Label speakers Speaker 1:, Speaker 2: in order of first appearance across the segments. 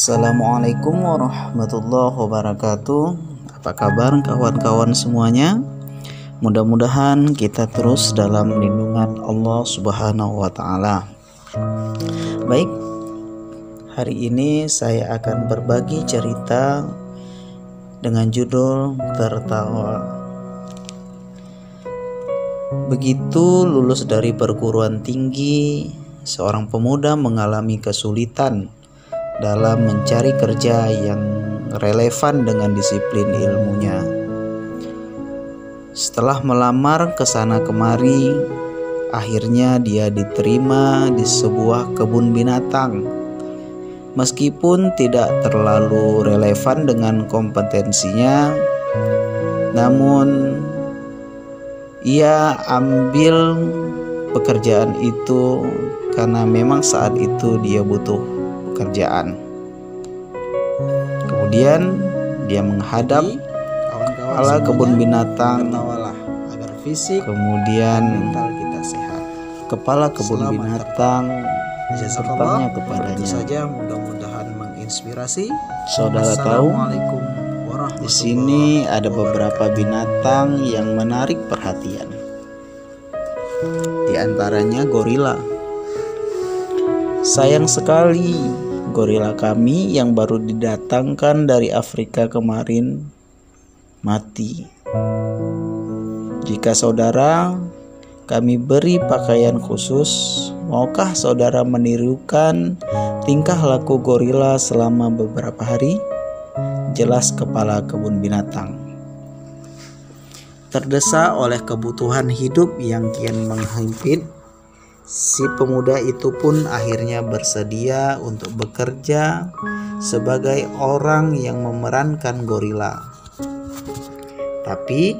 Speaker 1: Assalamualaikum warahmatullahi wabarakatuh. Apa kabar kawan-kawan semuanya? Mudah-mudahan kita terus dalam lindungan Allah Subhanahu wa Ta'ala. Baik, hari ini saya akan berbagi cerita dengan judul Tertawa. Begitu lulus dari perguruan tinggi, seorang pemuda mengalami kesulitan dalam mencari kerja yang relevan dengan disiplin ilmunya. Setelah melamar ke sana kemari, akhirnya dia diterima di sebuah kebun binatang. Meskipun tidak terlalu relevan dengan kompetensinya, namun ia ambil pekerjaan itu karena memang saat itu dia butuh pekerjaan. Kemudian dia menghadap kepala kebun binatang, agar fisik kemudian mental kita sehat. Kepala kebun binatang bertanya kepadanya. Itu saja, mudah-mudahan menginspirasi. Saudara tahu, di sini ada beberapa binatang yang menarik perhatian. Di antaranya gorila. Sayang sekali, gorila kami yang baru didatangkan dari Afrika kemarin mati. Jika saudara kami beri pakaian khusus, maukah saudara menirukan tingkah laku gorila selama beberapa hari? Jelas kepala kebun binatang. Terdesak oleh kebutuhan hidup yang kian menghimpit, si pemuda itu pun akhirnya bersedia untuk bekerja sebagai orang yang memerankan gorila. Tapi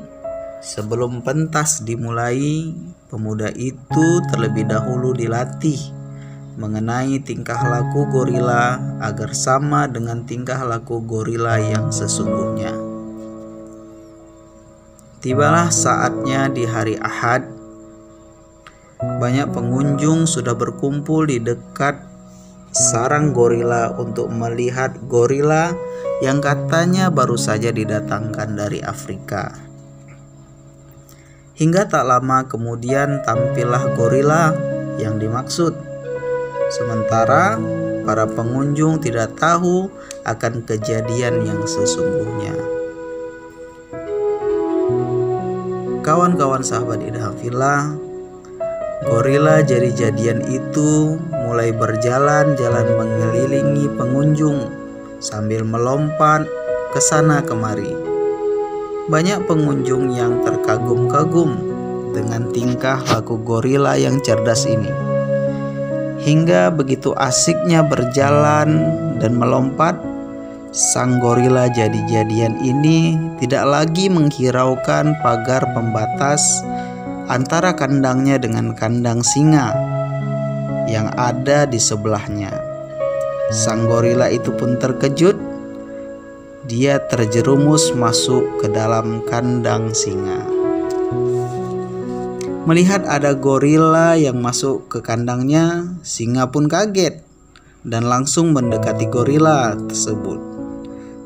Speaker 1: sebelum pentas dimulai, pemuda itu terlebih dahulu dilatih mengenai tingkah laku gorila agar sama dengan tingkah laku gorila yang sesungguhnya. Tibalah saatnya di hari Ahad. Banyak pengunjung sudah berkumpul di dekat sarang gorila untuk melihat gorila yang katanya baru saja didatangkan dari Afrika. Hingga tak lama kemudian tampillah gorila yang dimaksud. Sementara para pengunjung tidak tahu akan kejadian yang sesungguhnya. Kawan-kawan sahabat Idhafillah, gorila jadi-jadian itu mulai berjalan-jalan mengelilingi pengunjung sambil melompat ke sana kemari. Banyak pengunjung yang terkagum-kagum dengan tingkah laku gorila yang cerdas ini. Hingga begitu asiknya berjalan dan melompat, sang gorila jadi-jadian ini tidak lagi menghiraukan pagar pembatas antara kandangnya dengan kandang singa yang ada di sebelahnya. Sang gorila itu pun terkejut. Dia terjerumus masuk ke dalam kandang singa. Melihat ada gorila yang masuk ke kandangnya, singa pun kaget dan langsung mendekati gorila tersebut.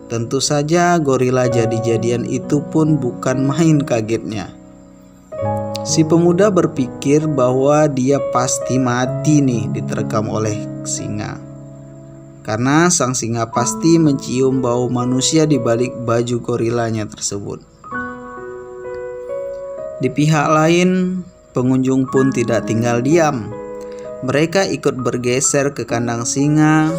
Speaker 1: Tentu saja gorila jadi-jadian itu pun bukan main kagetnya. Si pemuda berpikir bahwa dia pasti mati nih diterkam oleh singa. Karena sang singa pasti mencium bau manusia di balik baju gorilanya tersebut. Di pihak lain, pengunjung pun tidak tinggal diam. Mereka ikut bergeser ke kandang singa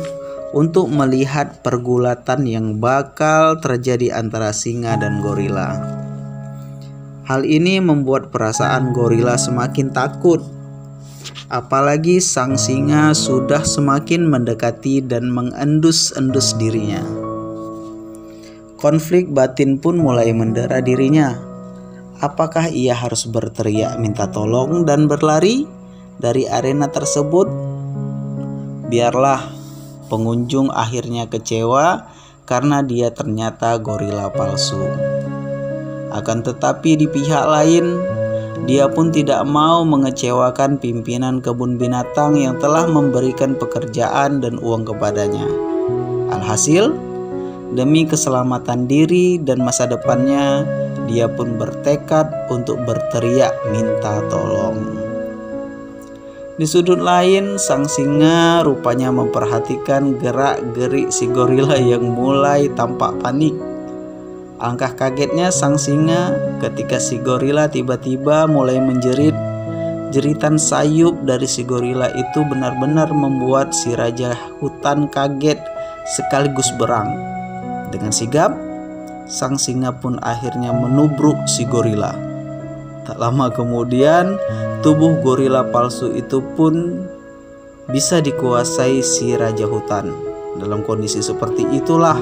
Speaker 1: untuk melihat pergulatan yang bakal terjadi antara singa dan gorila. Hal ini membuat perasaan gorila semakin takut. Apalagi sang singa sudah semakin mendekati dan mengendus-endus dirinya. Konflik batin pun mulai mendera dirinya. Apakah ia harus berteriak minta tolong dan berlari dari arena tersebut? Biarlah, pengunjung akhirnya kecewa karena dia ternyata gorila palsu. Akan tetapi di pihak lain, dia pun tidak mau mengecewakan pimpinan kebun binatang yang telah memberikan pekerjaan dan uang kepadanya. Alhasil, demi keselamatan diri dan masa depannya, dia pun bertekad untuk berteriak minta tolong. Di sudut lain, sang singa rupanya memperhatikan gerak-gerik si gorila yang mulai tampak panik. Alangkah kagetnya sang singa ketika si gorila tiba-tiba mulai menjerit. Jeritan sayup dari si gorila itu benar-benar membuat si raja hutan kaget sekaligus berang. Dengan sigap, sang singa pun akhirnya menubruk si gorila. Tak lama kemudian, tubuh gorila palsu itu pun bisa dikuasai si raja hutan. Dalam kondisi seperti itulah,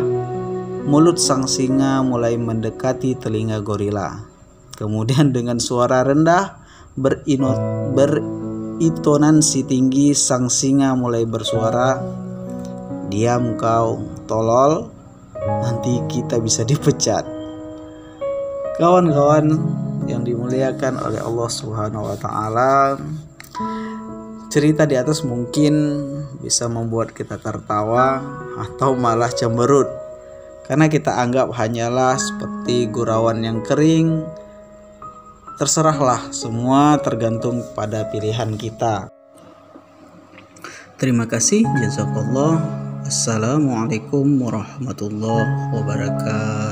Speaker 1: mulut sang singa mulai mendekati telinga gorila. Kemudian dengan suara rendah berintonasi tinggi, sang singa mulai bersuara, "Diam kau, tolol, nanti kita bisa dipecat." Kawan-kawan yang dimuliakan oleh Allah Subhanahu wa taala, cerita di atas mungkin bisa membuat kita tertawa atau malah cemberut, karena kita anggap hanyalah seperti gurauan yang kering. Terserahlah, semua tergantung pada pilihan kita. Terima kasih, jazakallah. Assalamualaikum warahmatullahi wabarakatuh.